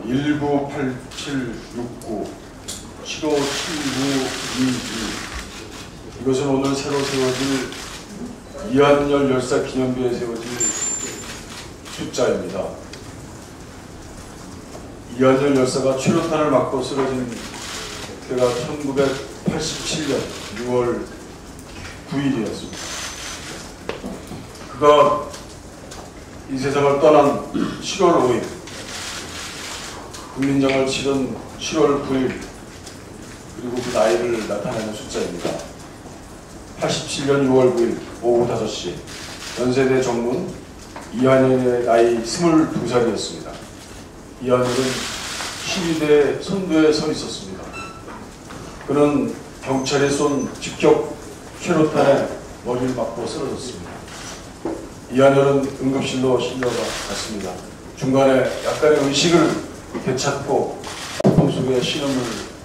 198769 757922 이것은 오늘 새로 세워질 이한열 열사 기념비에 세워질 숫자입니다. 이한열 열사가 최루탄을 맞고 쓰러진 때가 1987년 6월 9일이었습니다. 그가 이 세상을 떠난 7월 5일, 국민정을 치른 7월 9일, 그리고 그 나이를 나타내는 숫자입니다. 87년 6월 9일 오후 5시 연세대 정문 이한열의 나이 22살이었습니다. 이한열은 시위대 선두에 서 있었습니다. 그는 경찰이 쏜 직격 최루탄에 머리를 맞고 쓰러졌습니다. 이한열은 응급실로 실려갔습니다. 중간에 약간의 의식을 되찾고 고통 속에 신음을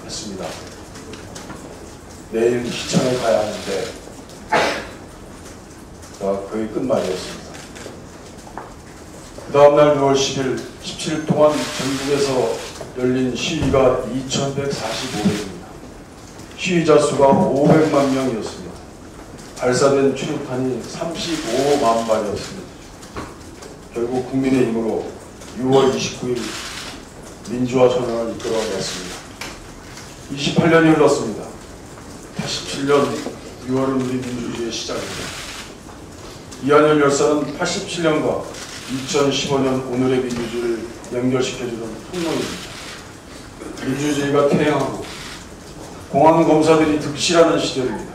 했습니다. 내일 시청에 가야 하는데 그의 끝말이었습니다. 그 다음날 6월 10일 17일 동안 전국에서 열린 시위가 2145회입니다. 시위자 수가 500만 명이었습니다. 발사된 최루탄이 35만 발이었습니다. 결국 국민의 힘으로 6월 29일 민주화 선언을 이끌어냈습니다. 28년이 흘렀습니다. 87년 6월은 우리 민주주의의 시작입니다. 이한열 열사는 87년과 2015년 오늘의 민주주의를 연결시켜주는 통로입니다. 민주주의가 퇴행하고 공안검사들이 득실하는 시절입니다.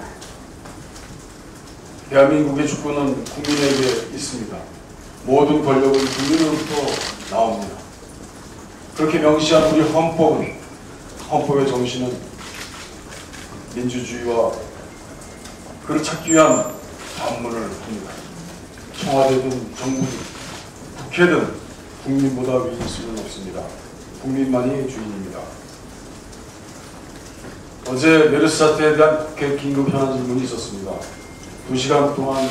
대한민국의 주권은 국민에게 있습니다. 모든 권력은 국민으로부터 나옵니다. 그렇게 명시한 우리 헌법의 정신은 민주주의와 그를 찾기 위한 반문을 합니다. 청와대든 정부든 국회든 국민보다 위일 수는 없습니다. 국민만이 주인입니다. 어제 메르스 사태에 대한 국회 긴급 현안 질문이 있었습니다. 2시간 동안,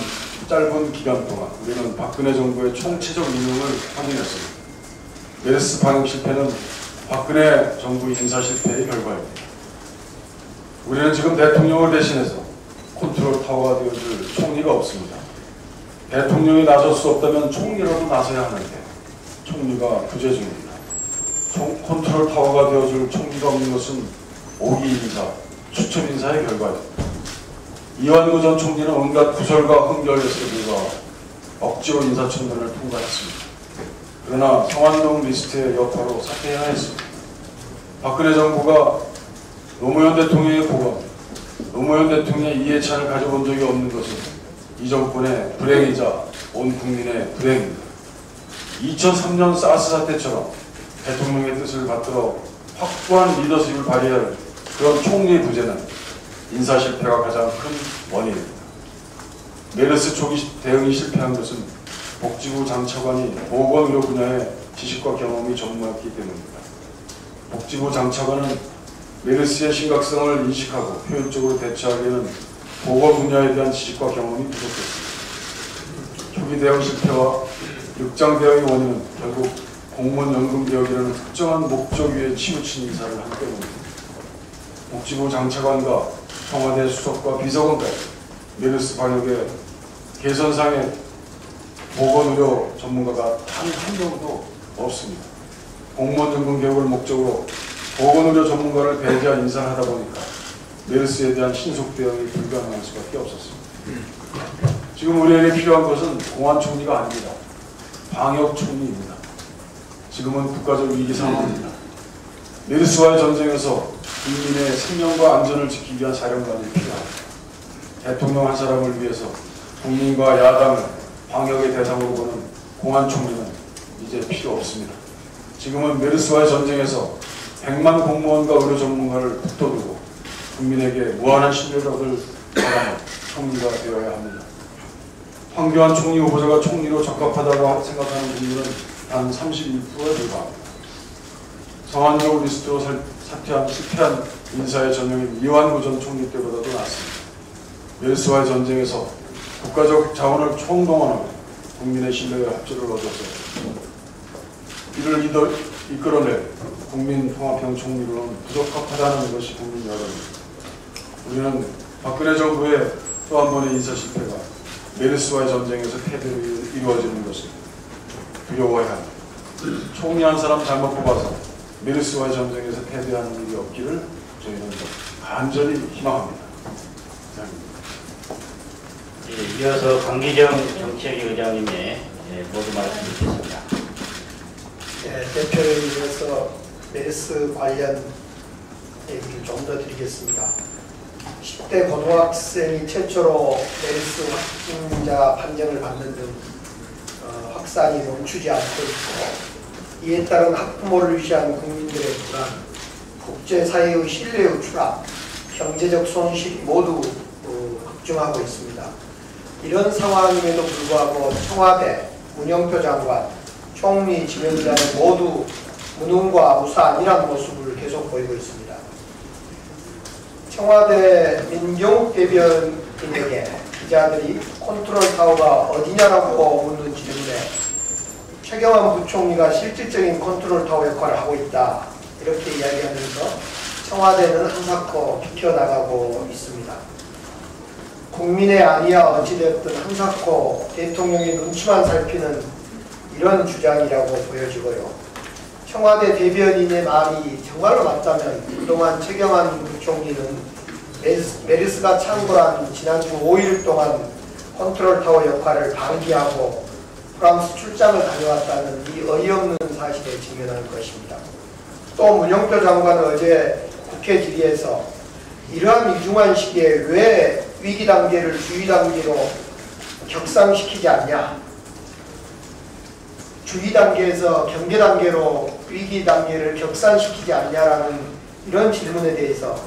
짧은 기간 동안 우리는 박근혜 정부의 총체적 임명을 확인했습니다. 메르스 방역 실패는 박근혜 정부 인사 실패의 결과입니다. 우리는 지금 대통령을 대신해서 컨트롤 타워가 되어줄 총리가 없습니다. 대통령이 나설 수 없다면 총리라도 나서야 하는데 총리가 부재 중입니다. 컨트롤 타워가 되어줄 총리가 없는 것은 오기 인사, 추첨 인사의 결과입니다. 이완구 전 총리는 온갖 구설과 흥결에서 불구하고 억지로 인사청문회를 통과했습니다. 그러나 성완종 리스트의 여파로 사퇴해야 했습니다. 박근혜 정부가 노무현 대통령의 고건, 노무현 대통령의 이해찬을 가져본 적이 없는 것은 이 정권의 불행이자 온 국민의 불행입니다. 2003년 사스 사태처럼 대통령의 뜻을 받들어 확고한 리더십을 발휘할 그런 총리의 부재는 인사 실패가 가장 큰 원인입니다. 메르스 초기 대응이 실패한 것은 복지부 장차관이 보건의료 분야의 지식과 경험이 전무했기 때문입니다. 복지부 장차관은 메르스의 심각성을 인식하고 효율적으로 대처하기에는 보건 분야에 대한 지식과 경험이 부족했습니다. 초기 대응 실패와 역장 대응의 원인은 결국 공무원 연금 개혁이라는 특정한 목적 위에 치우친 인사를 한 때문입니다. 복지부 장차관과 청와대 수석과 비서관까지 메르스 방역의 개선상의 보건의료 전문가가 단 한 명도 없습니다. 공무원 연금 개혁을 목적으로 보건의료 전문가를 배제한 인사를 하다 보니까 메르스에 대한 신속 대응이 불가능할 수밖에 없었습니다. 지금 우리에게 필요한 것은 공안총리가 아닙니다. 방역총리입니다. 지금은 국가적 위기 상황입니다. 메르스와의 전쟁에서 국민의 생명과 안전을 지키기 위한 사령관이 필요합니다. 대통령 한 사람을 위해서 국민과 야당을 방역의 대상으로 보는 공안총리는 이제 필요 없습니다. 지금은 메르스와의 전쟁에서 100만 공무원과 의료 전문가를 북돋우고 국민에게 무한한 신뢰를 바라는 총리가 되어야 합니다. 황교안 총리 후보자가 총리로 적합하다고 생각하는 국민은 단 31%에 불과합니다. 성완종 리스트로 실패한 인사의 전형인 이완구 전 총리 때보다도 낫습니다. 메르스와의 전쟁에서 국가적 자원을 총동원하고 국민의 신뢰와 협조를 얻어서 이를 이끌어낼 국민통합형 총리로는 부적합하다는 것이 국민 여론입니다. 우리는 박근혜 정부의 또 한 번의 인사 실패가 메르스와의 전쟁에서 패배로 이루어지는 것을 두려워해야 합니다. 총리 한 사람 잘못 뽑아서 메르스와의 전쟁에서 패배하는 일이 없기를 저희는 간절히 희망합니다. 예, 이어서 강기정 정책위의장님의 모두 말씀 듣겠습니다. 대표를 위해서 메르스 관련 얘기를 좀 더 드리겠습니다. 10대 고등학생이 최초로 메르스 확진자 판정을 받는 등 확산이 멈추지 않고 있고, 이에 따른 학부모를 위시한 국민들의 불안, 국제사회의 신뢰의 추락, 경제적 손실이 모두 급증하고 있습니다. 이런 상황임에도 불구하고 청와대, 문영표 장관, 총리 지명자는 모두 무능과 무사안이라는 모습을 계속 보이고 있습니다. 청와대 민경욱 대변인에게 기자들이 컨트롤타워가 어디냐라고 묻는 질문에 최경환 부총리가 실질적인 컨트롤타워 역할을 하고 있다, 이렇게 이야기하면서 청와대는 한사코 비켜나가고 있습니다. 국민의 안위야 어찌되었든 한사코 대통령의 눈치만 살피는 이런 주장이라고 보여지고요. 청와대 대변인의 말이 정말로 맞다면 그동안 최경환 부총리는 메르스가 창궐한 지난주 5일 동안 컨트롤타워 역할을 방기하고 프랑스 출장을 다녀왔다는 이 어이없는 사실에 직면하는 것입니다. 또 문영표 장관은 어제 국회 질의에서 이러한 위중한 시기에 왜 위기 단계를 주의 단계로 격상시키지 않냐, 주의 단계에서 경계 단계로 위기 단계를 격상시키지 않냐라는 이런 질문에 대해서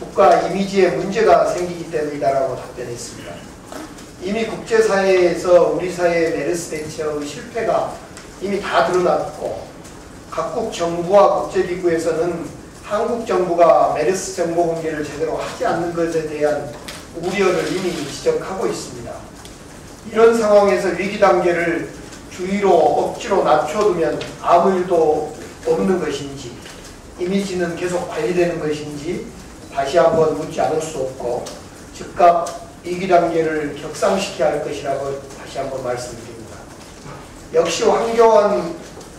국가 이미지에 문제가 생기기 때문이다라고 답변했습니다. 이미 국제사회에서 우리 사회의 메르스 대처의 실패가 이미 다 드러났고, 각국 정부와 국제기구에서는 한국 정부가 메르스 정보 공개를 제대로 하지 않는 것에 대한 우려를 이미 지적하고 있습니다. 이런 상황에서 위기 단계를 주의로 억지로 낮춰두면 아무 일도 없는 것인지, 이미지는 계속 관리되는 것인지 다시 한번 묻지 않을 수 없고, 즉각 위기 단계를 격상시켜야 할 것이라고 다시 한번 말씀드립니다. 역시 황교안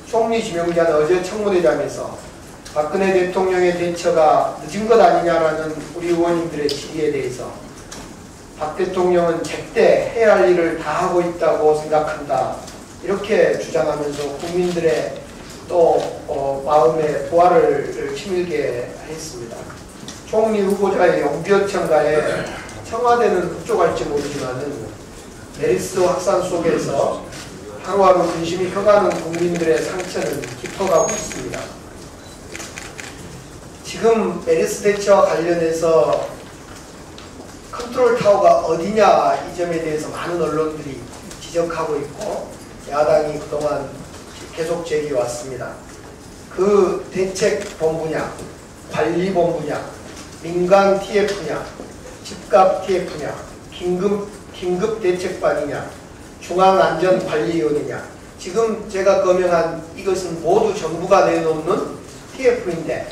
총리 지명자는 어제 청문회장에서 박근혜 대통령의 대처가 늦은 것 아니냐라는 우리 의원님들의 질의에 대해서 박 대통령은 제때 해야 할 일을 다 하고 있다고 생각한다, 이렇게 주장하면서 국민들의 또 마음에 보화를 치밀게 했습니다. 총리 후보자의 용비어청가에 청와대는 흡족할지 모르지만은 메르스 확산 속에서 하루하루 근심이 커가는 국민들의 상처는 깊어가고 있습니다. 지금 메르스 대처와 관련해서 컨트롤타워가 어디냐, 이 점에 대해서 많은 언론들이 지적하고 있고 야당이 그동안 계속 제기해왔습니다. 그 대책 본부냐, 관리 본부냐, 민간 TF냐, 집값 TF냐, 긴급 대책반이냐, 중앙안전관리위원회냐, 지금 제가 거명한 이것은 모두 정부가 내놓는 TF인데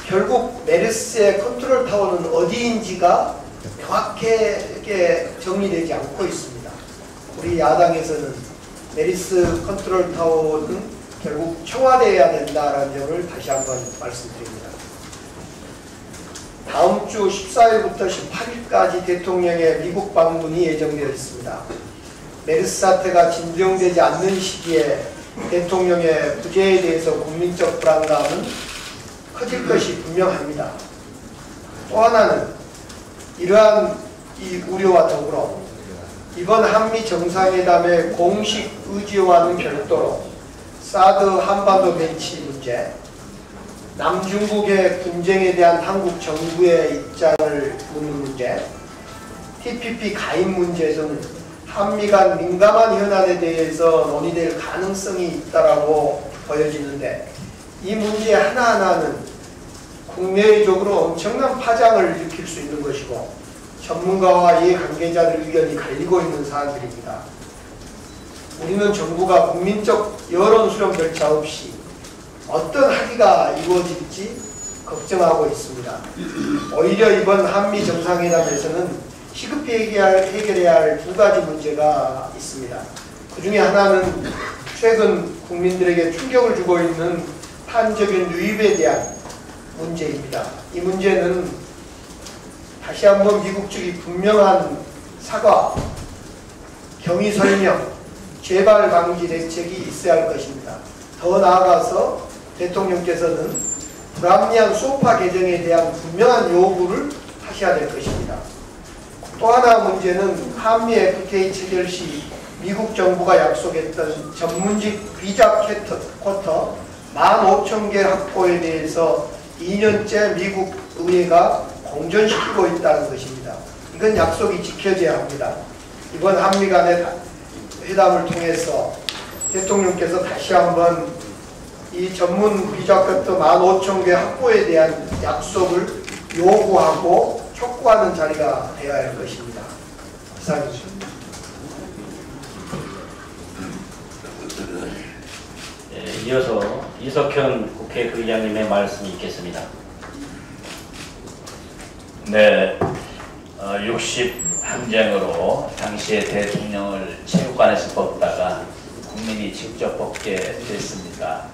결국 메르스의 컨트롤타워는 어디인지가 명확하게 정리되지 않고 있습니다. 우리 야당에서는 메르스 컨트롤타워는 결국 청와대해야 된다는 점을 다시 한번 말씀드립니다. 다음 주 14일부터 18일까지 대통령의 미국 방문이 예정되어 있습니다. 메르스 사태가 진정되지 않는 시기에 대통령의 부재에 대해서 국민적 불안감은 커질 것이 분명합니다. 또 하나는 이러한 이 우려와 더불어 이번 한미 정상회담의 공식 의지와는 별도로 사드 한반도 배치 문제, 남중국의 분쟁에 대한 한국 정부의 입장을 묻는 문제, TPP 가입 문제 등 한미 간 민감한 현안에 대해서 논의될 가능성이 있다라고 보여지는데, 이 문제 하나하나는 국내적으로 엄청난 파장을 일으킬 수 있는 것이고 전문가와 이해관계자들 의견이 갈리고 있는 사안들입니다. 우리는 정부가 국민적 여론 수렴 절차 없이 어떤 합의가 이루어질지 걱정하고 있습니다. 오히려 이번 한미 정상회담에서는 시급히 해결해야 할 두 가지 문제가 있습니다. 그 중에 하나는 최근 국민들에게 충격을 주고 있는 탄저균 유입에 대한 문제입니다. 이 문제는 다시 한번 미국 측이 분명한 사과, 경위 설명, 재발 방지 대책이 있어야 할 것입니다. 더 나아가서 대통령께서는 불합리한 소파 개정에 대한 분명한 요구를 하셔야 될 것입니다. 또 하나 문제는 한미 FTA 체결 시 미국 정부가 약속했던 전문직 비자 쿼터 15,000개 확보에 대해서 2년째 미국 의회가 공전시키고 있다는 것입니다. 이건 약속이 지켜져야 합니다. 이번 한미 간의 회담을 통해서 대통령께서 다시 한번 이 전문 비자 쿼터 15,000개 확보에 대한 약속을 요구하고 촉구하는 자리가 되어야 할 것입니다. 이상입니다. 이어서 이석현 국회의장님의 말씀이 있겠습니다. 네, 60항쟁으로 당시에 대통령을 체육관에서 뽑다가 국민이 직접 뽑게 됐습니다.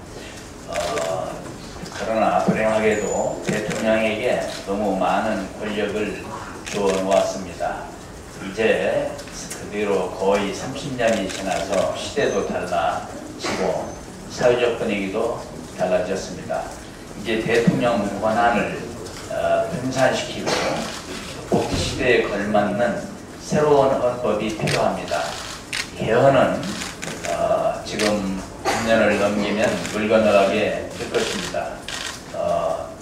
그러나 불행하게도 대통령에게 너무 많은 권력을 주어 놓았습니다. 이제 그 뒤로 거의 30년이 지나서 시대도 달라지고 사회적 분위기도 달라졌습니다. 이제 대통령 권한을 분산시키고 복지 시대에 걸맞는 새로운 헌법이 필요합니다. 개헌은 지금 10년을 넘기면 물 건너가게 될 것입니다.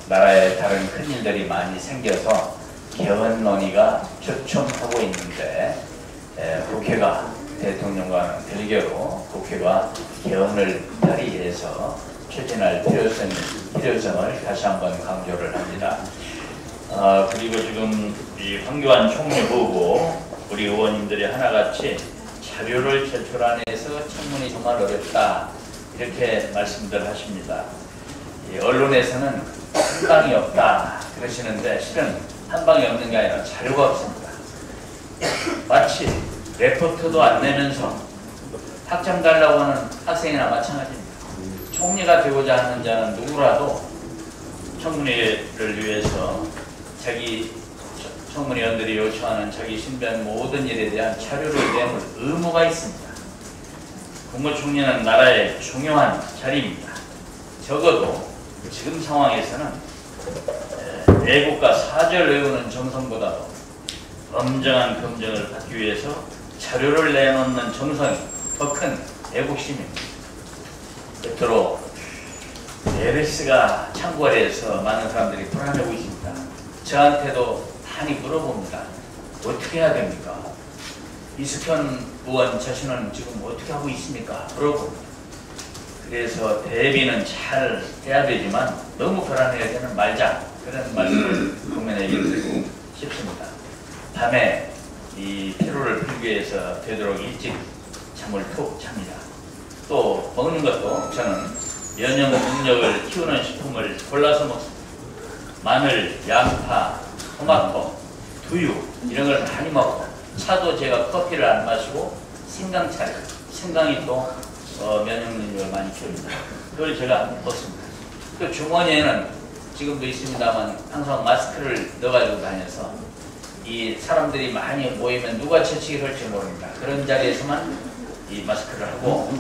나라에 다른 큰일들이 많이 생겨서 개헌 논의가 초점하고 있는데 국회가 대통령과는 별개로 국회가 개헌을 발의해서 추진할 필요성을 다시 한번 강조를 합니다. 그리고 지금 이 황교안 총리 후보 우리 의원님들이 하나같이 자료를 제출안해서 청문이 정말 어렵다 이렇게 말씀들 하십니다. 언론에서는 한 방이 없다 그러시는데 실은 한 방이 없는 게 아니라 자료가 없습니다. 마치 레포트도 안 내면서 학점 달라고 하는 학생이나 마찬가지입니다. 총리가 되고자 하는 자는 누구라도 청문회를 위해서 자기 청문위원들이 요청하는 자기 신변 모든 일에 대한 자료를 내놓을 의무가 있습니다. 국무총리는 나라의 중요한 자리입니다. 적어도 지금 상황에서는 애국가 사절 외우는 정성보다도 엄정한 검증을 받기 위해서 자료를 내놓는 정성이 더 큰 애국심입니다. 끝으로 메르스가 창궐해서 많은 사람들이 불안해하고 있습니다. 저한테도 많이 물어봅니다. 어떻게 해야 됩니까? 이석현 의원 자신은 지금 어떻게 하고 있습니까? 물어봅니다. 그래서 대비는 잘 해야 되지만 너무 불안해하지는 말자 그런 말씀을 국민에게 드리고 싶습니다. 밤에 이 피로를 풀기 위해서 되도록 일찍 잠을 푹 잡니다. 또 먹는 것도 저는 면역 능력을 키우는 식품을 골라서 먹습니다. 마늘, 양파, 토마토, 두유 이런 걸 많이 먹고 차도 제가 커피를 안 마시고 생강차를 생강이 또 면역 능력을 많이 키웁니다. 그걸 제가 먹습니다. 또 주머니에는 지금도 있습니다만 항상 마스크를 넣어가지고 다녀서 이 사람들이 많이 모이면 누가 채찍을 할지 모릅니다. 그런 자리에서만 이 마스크를 하고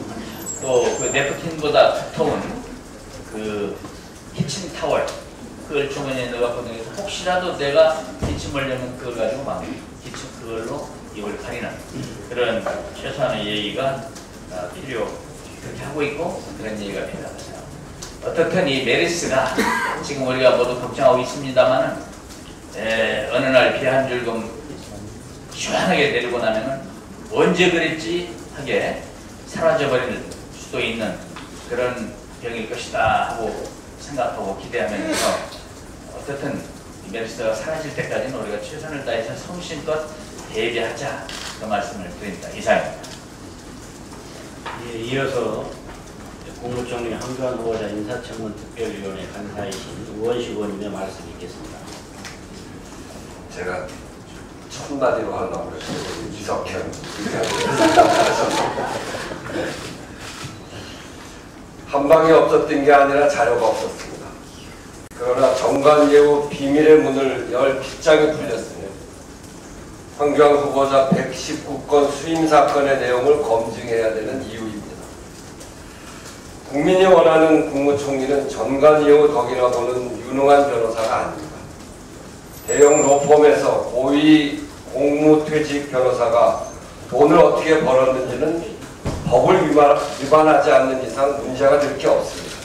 또 그 네프킨보다 두터운 그 키친 타월 그걸 주머니에 넣어갖고 혹시라도 내가 기침을 하면 그걸 가지고 막 기침 그걸로 입을 가리는 그런 최소한의 예의가 필요 그렇게 하고 있고 그런 예의가 필요하다. 어떻든 이 메르스가 지금 우리가 모두 걱정하고 있습니다만은 어느 날 비 한 줄금 시원하게 내리고 나면은 언제 그랬지 하게 사라져버릴 수도 있는 그런 병일 것이다 하고 생각하고 기대하면서 어떻든 이 메르스가 사라질 때까지는 우리가 최선을 다해서 성심껏 대비하자 그 말씀을 드립니다. 이상입니다. 예, 이어서 국무총리 황교안 후보자 인사청문 특별위원회 간사이신 우원식 의원님의 말씀 있겠습니다. 제가 첫마디로 하려고 그랬어요. 이석현. 한 방이 없었던 게 아니라 자료가 없었습니다. 그러나 정관예우 비밀의 문을 열 빗장이 풀렸으니 황교안 후보자 119건 수임 사건의 내용을 검증해야 되는 이유입니다. 국민이 원하는 국무총리는 정관예우 덕이나 보는 유능한 변호사가 아닙니다. 대형 로펌에서 고위 공무퇴직 변호사가 돈을 어떻게 벌었는지는 법을 위반하지 않는 이상 문제가 될 게 없습니다.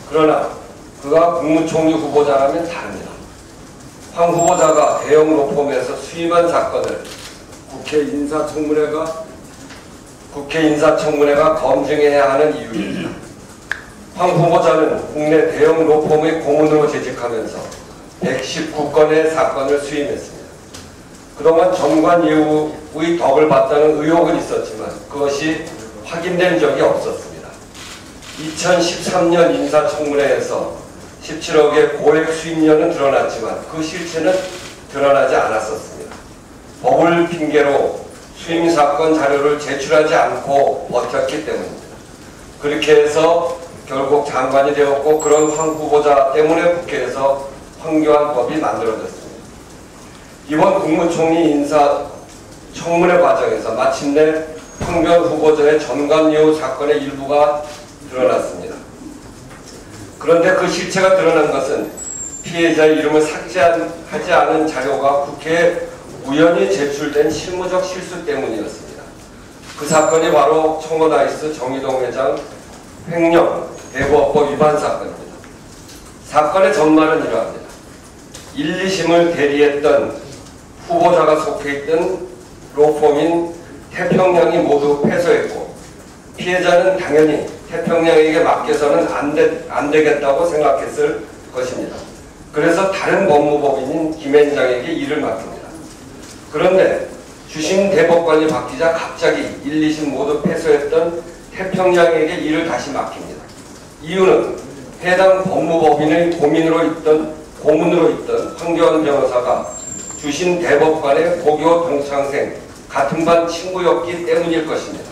그러나 그가 국무총리 후보자라면 다릅니다. 황 후보자가 대형 로펌에서 수임한 사건을 국회 인사청문회가 검증해야 하는 이유입니다. 황 후보자는 국내 대형 로펌의 고문으로 재직하면서 119건의 사건을 수임했습니다. 그동안 정관예우의 덕을 봤다는 의혹은 있었지만 그것이 확인된 적이 없었습니다. 2013년 인사청문회에서 17억의 고액 수임료는 드러났지만 그 실체는 드러나지 않았었습니다. 법을 핑계로 수임사건 자료를 제출하지 않고 버텼기 때문입니다. 그렇게 해서 결국 장관이 되었고 그런 황 후보자 때문에 국회에서 황교안법이 만들어졌습니다. 이번 국무총리 인사청문회 과정에서 마침내 황교안 후보자의 정관예우 사건의 일부가 드러났습니다. 그런데 그 실체가 드러난 것은 피해자의 이름을 삭제하지 않은 자료가 국회에 우연히 제출된 실무적 실수 때문이었습니다. 그 사건이 바로 청원아이스 정의동 회장 횡령 대부업법 위반 사건입니다. 사건의 전말은 이러합니다. 1, 2심을 대리했던 후보자가 속해 있던 로펌인 태평양이 모두 패소했고 피해자는 당연히 태평양에게 맡겨서는 안 되겠다고 생각했을 것입니다. 그래서 다른 법무법인인 김앤장에게 일을 맡깁니다. 그런데 주심 대법관이 바뀌자 갑자기 1, 2심 모두 패소했던 태평양에게 일을 다시 맡깁니다. 이유는 해당 법무법인의 고문으로 있던 황교안 변호사가 주심 대법관의 고교 동창생 같은 반 친구였기 때문일 것입니다.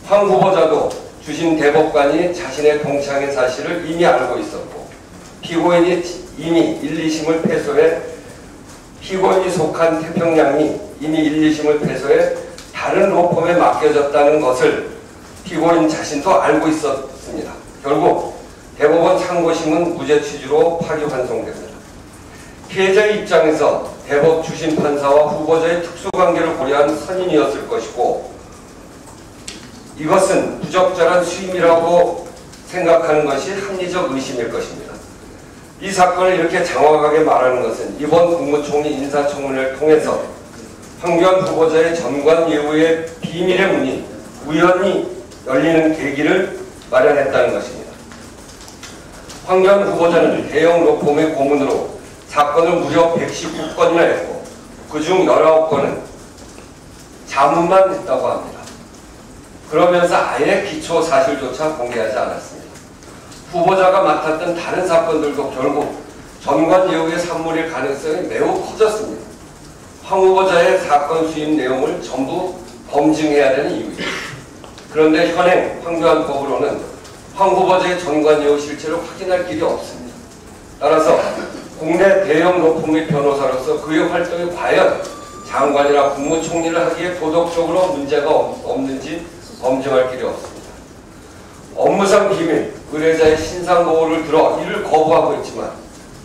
황 후보자도 주심 대법관이 자신의 동창인 사실을 이미 알고 있었고 피고인이 이미 1, 2심을 패소해 피고인이 속한 태평양이 이미 1, 2심을 패소해 다른 로펌에 맡겨졌다는 것을 피고인 자신도 알고 있었습니다. 결국 대법원 상고심은 무죄 취지로 파기환송됩니다. 피해자의 입장에서 대법 주심 판사와 후보자의 특수관계를 고려한 선임이었을 것이고 이것은 부적절한 수임이라고 생각하는 것이 합리적 의심일 것입니다. 이 사건을 이렇게 장황하게 말하는 것은 이번 국무총리 인사청문회를 통해서 황교안 후보자의 정관예우의 비밀의 문이 우연히 열리는 계기를 마련했다는 것입니다. 황교안 후보자는 대형 로펌의 고문으로 사건을 무려 119건이나 했고 그중 19건은 자문만 했다고 합니다. 그러면서 아예 기초 사실조차 공개하지 않았습니다. 후보자가 맡았던 다른 사건들도 결국 정관예우의 산물일 가능성이 매우 커졌습니다. 황 후보자의 사건 수임 내용을 전부 검증해야 되는 이유입니다. 그런데 현행 황교안법으로는 황 후보자의 정관예우 실체를 확인할 길이 없습니다. 따라서 국내 대형 로펌의 변호사로서 그의 활동이 과연 장관이나 국무총리를 하기에 도덕적으로 문제가 없는지 검증할 길이 없습니다. 업무상 비밀, 의뢰자의 신상보호를 들어 이를 거부하고 있지만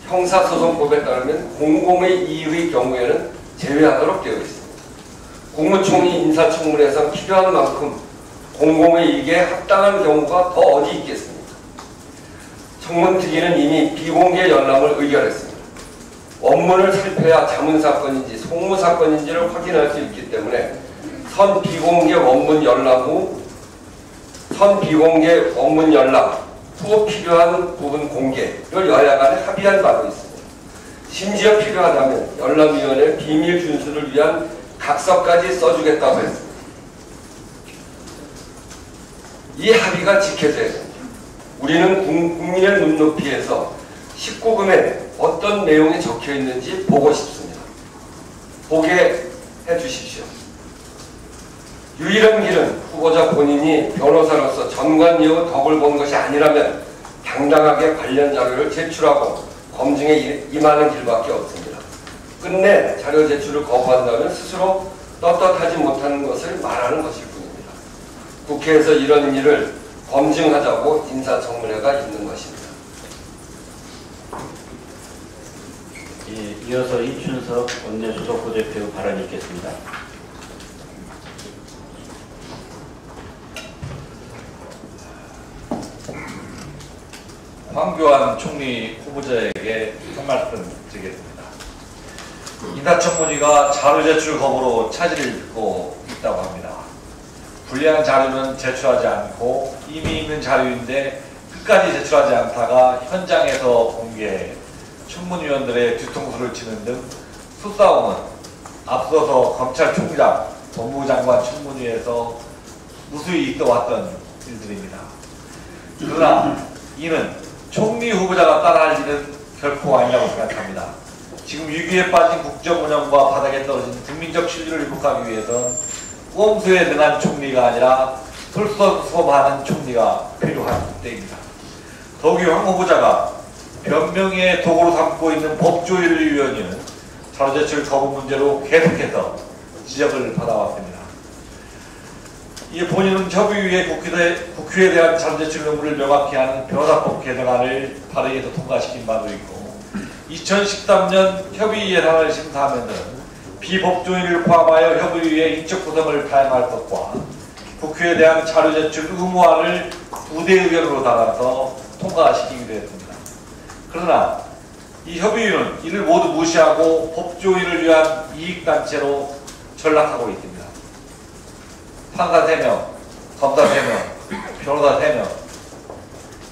형사소송법에 따르면 공공의 이익의 경우에는 제외하도록 되어 있습니다. 국무총리 인사청문회에서 필요한 만큼 공공의 이익에 합당한 경우가 더 어디 있겠습니까? 청문특위는 이미 비공개 열람을 의결했습니다. 원문을 살펴야 자문사건인지 송무사건인지를 확인할 수 있기 때문에 선 비공개 원문 열람 후 필요한 부분 공개를 여야 간에 합의한 바로 있습니다. 심지어 필요하다면 열람위원회 비밀 준수를 위한 각서까지 써주겠다고 했습니다. 이 합의가 지켜져야 됩니다. 우리는 국민의 눈높이에서 19금에 어떤 내용이 적혀 있는지 보고 싶습니다. 보게 해주십시오. 유일한 길은 후보자 본인이 변호사로서 전관예우 덕을 본 것이 아니라면 당당하게 관련 자료를 제출하고 검증에 임하는 길밖에 없습니다. 끝내 자료 제출을 거부한다면 스스로 떳떳하지 못하는 것을 말하는 것일 뿐입니다. 국회에서 이런 일을 검증하자고 인사청문회가 있는 것입니다. 예, 이어서 이춘석 원내 소속 부대표 발언이 있겠습니다. 황교안 총리 후보자에게 한 말씀 드리겠습니다. 인사청문회가 자료 제출 거부로 차질을 빚고 있다고 합니다. 불리한 자료는 제출하지 않고 이미 있는 자료인데 끝까지 제출하지 않다가 현장에서 공개해 청문위원들의 뒤통수를 치는 등 수싸움은 앞서서 검찰총장, 법무장관 청문회에서 무수히 있어왔던 일들입니다. 그러나 이는 총리 후보자가 따라할 일은 결코 아니라고 생각합니다. 지금 위기에 빠진 국정 운영과 바닥에 떨어진 국민적 신뢰를 회복하기 위해선 꼼수에 능한 총리가 아니라 솔선수범하는 총리가 필요한 때입니다. 더욱이 황 후보자가 변명의 도구로 삼고 있는 법조인위원회는 자료 제출 거부 문제로 계속해서 지적을 받아왔습니다. 이 본인은 협의위에 국회에 대한 자료 제출 의무를 명확히 하는 변호사법 개정안을 발의해서 통과시킨 바도 있고 2013년 협의 예산을 심사하면서 비법조인을 포함하여 협의위의 인적 구성을 다양할 것과 국회에 대한 자료 제출 의무화를 부대 의견으로 달아서 통과시키기도 했습니다. 그러나 이 협의위는 이를 모두 무시하고 법조인을 위한 이익단체로 전락하고 있습니다. 판사 3명, 검사 3명, 변호사 3명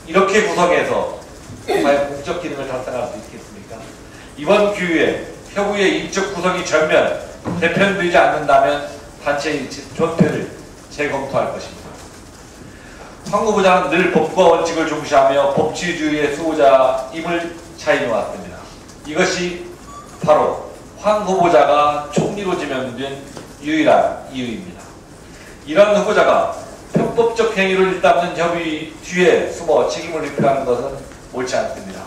이렇게 구성해서 과연 공적 기능을 달성할 수 있겠습니까? 이번 기회에 협의의 인적 구성이 전면 개편되지 않는다면 단체의 존폐를 재검토할 것입니다. 황 후보자는 늘 법과 원칙을 중시하며 법치주의의 수호자임을 자인해왔습니다. 이것이 바로 황 후보자가 총리로 지명된 유일한 이유입니다. 이런 후보자가 편법적 행위를 일삼는 협의 뒤에 숨어 책임을 회피하는 것은 옳지 않습니다.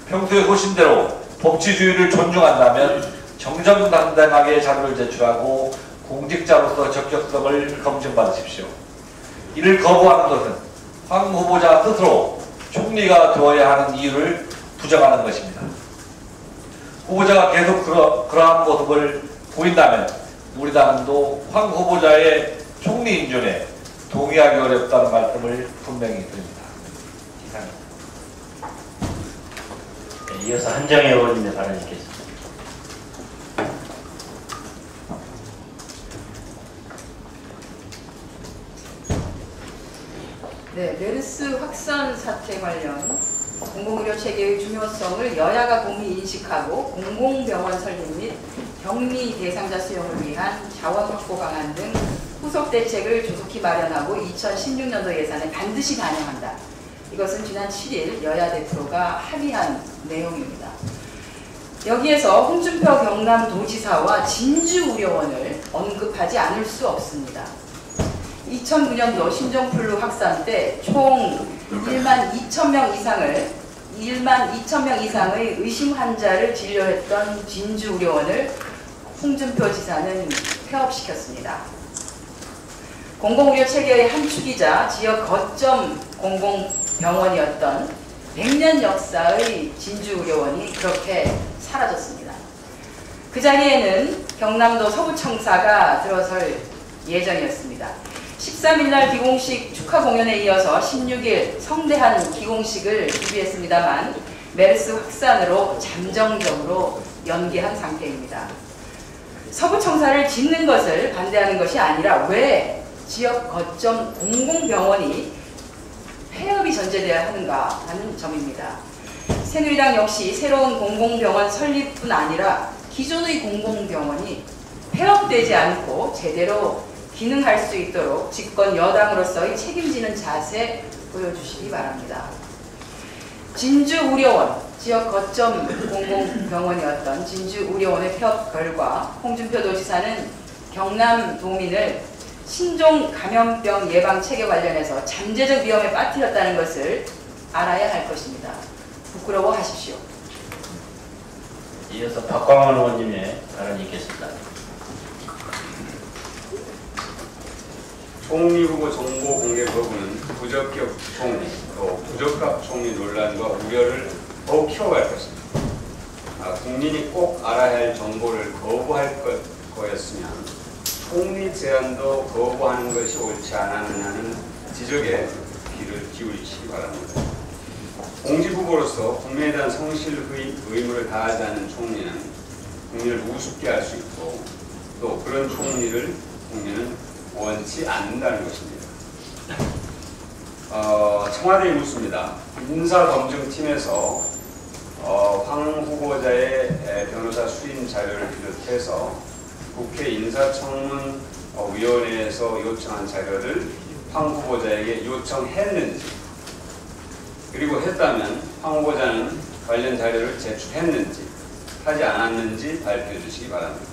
평소의 소신대로 법치주의를 존중한다면 정정당당하게 자료를 제출하고 공직자로서 적격성을 검증받으십시오. 이를 거부하는 것은 황 후보자 스스로 총리가 되어야 하는 이유를 부정하는 것입니다. 후보자가 계속 그러한 모습을 보인다면 우리 당도 황 후보자의 총리 인준에 동의하기 어렵다는 말씀을 분명히 드립니다. 이상입니다. 네, 이어서 한정혜 의원님의 발언이 있겠습니다. 네, 메르스 확산 사태 관련 공공의료 체계의 중요성을 여야가 공히 인식하고 공공병원 설립 및 격리 대상자 수용을 위한 자원 확보 방안 등 후속 대책을 조속히 마련하고 2016년도 예산에 반드시 반영한다. 이것은 지난 7일 여야 대표가 합의한 내용입니다. 여기에서 홍준표 경남도지사와 진주의료원을 언급하지 않을 수 없습니다. 2009년도 신종플루 확산 때 총 1만 2천 명 이상의 의심 환자를 진료했던 진주의료원을 홍준표 지사는 폐업시켰습니다. 공공의료 체계의 한 축이자 지역 거점 공공병원이었던 100년 역사의 진주의료원이 그렇게 사라졌습니다. 그 자리에는 경남도 서구청사가 들어설 예정이었습니다. 13일날 기공식 축하 공연에 이어서 16일 성대한 기공식을 준비했습니다만 메르스 확산으로 잠정적으로 연기한 상태입니다. 서구청사를 짓는 것을 반대하는 것이 아니라 왜 지역 거점 공공병원이 폐업이 전제되어야 하는가 하는 점입니다. 새누리당 역시 새로운 공공병원 설립뿐 아니라 기존의 공공병원이 폐업되지 않고 제대로 기능할 수 있도록 집권 여당으로서의 책임지는 자세 보여주시기 바랍니다. 진주의료원, 지역 거점 공공병원이었던 진주의료원의 폐업 결과 홍준표 도지사는 경남 도민을 신종 감염병 예방 체계 관련해서 잠재적 위험에 빠뜨렸다는 것을 알아야 할 것입니다. 부끄러워하십시오. 이어서 박광원 의원님의 발언이 있겠습니다. 총리 후보 정보 공개 거부는 부적격 총리, 또 부적합 총리 논란과 우려를 더욱 키워갈 것입니다. 국민이 꼭 알아야 할 정보를 거부할 거였으면 총리 제안도 거부하는 것이 옳지 않았느냐는 지적에 귀를 기울이시기 바랍니다. 공직후보로서 국민에 대한 성실 의무를 다하지 않는 총리는 국민을 우습게 할 수 있고 또 그런 총리를 국민은 원치 않는다는 것입니다. 청와대에 묻습니다. 인사검증팀에서 황 후보자의 변호사 수임 자료를 비롯해서 국회 인사청문위원회에서 요청한 자료를 황 후보자에게 요청했는지, 그리고 했다면 황 후보자는 관련 자료를 제출했는지 하지 않았는지 발표해 주시기 바랍니다.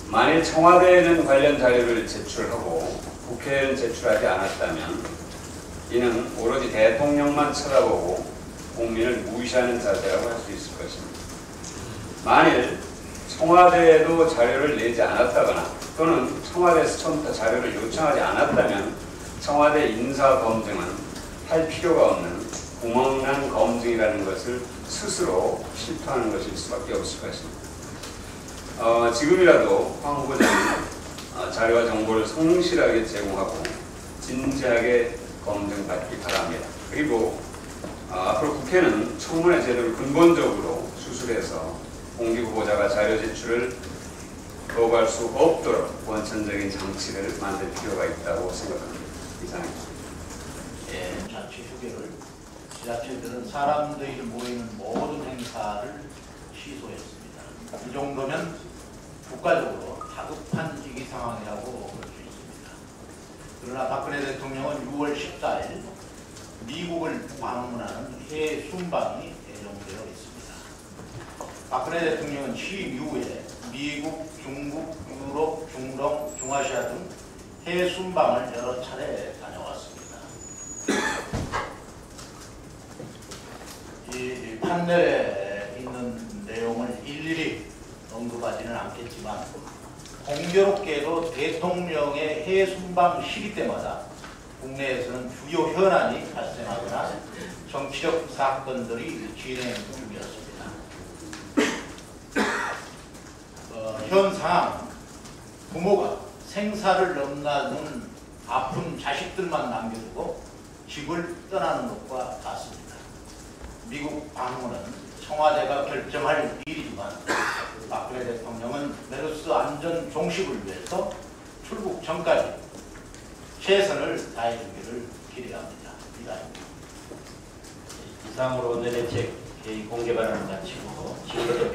만일 청와대에는 관련 자료를 제출하고 국회에는 제출하지 않았다면 이는 오로지 대통령만 쳐다보고 국민을 무시하는 자세라고 할 수 있을 것입니다. 만일 청와대에도 자료를 내지 않았다거나 또는 청와대에서 처음부터 자료를 요청하지 않았다면 청와대 인사검증은 할 필요가 없는 구멍난 검증이라는 것을 스스로 실토하는 것일 수밖에 없을 것입니다. 지금이라도 황 후보자는 자료와 정보를 성실하게 제공하고 진지하게 검증받기 바랍니다. 그리고 앞으로 국회는 청문회 제도를 근본적으로 수술해서 공직 후보자가 자료 제출을 거부할 수 없도록 원천적인 장치를 만들 필요가 있다고 생각합니다. 이상입니다. 예, 자치 휴교를 지자체들은 사람들이 모이는 모든 행사를 취소했습니다. 이 정도면 국가적으로 다급한 위기 상황이라고 볼 수 있습니다. 그러나 박근혜 대통령은 6월 14일 미국을 방문하는 해외 순방이 예정되어 있습니다. 박근혜 대통령은 취임 이후에 미국, 중국, 유럽, 중동, 중아시아 등 해외 순방을 여러 차례 다녀왔습니다. 이 판넬에 있는 내용을 일일이 언급하지는 않겠지만 공교롭게도 대통령의 해외 순방 시기 때마다 국내에서는 주요 현안이 발생하거나 정치적 사건들이 진행 중이었습니다. 현 상황, 부모가 생사를 넘나드는 아픈 자식들만 남겨두고 집을 떠나는 것과 같습니다. 미국 방문은 청와대가 결정할 일이지만 박근혜 대통령은 메르스 안전 종식을 위해서 출국 전까지 최선을 다해주기를 기대합니다. 이상입니다. 이상으로 오늘의 제 공개 발언을 마치고 지금부터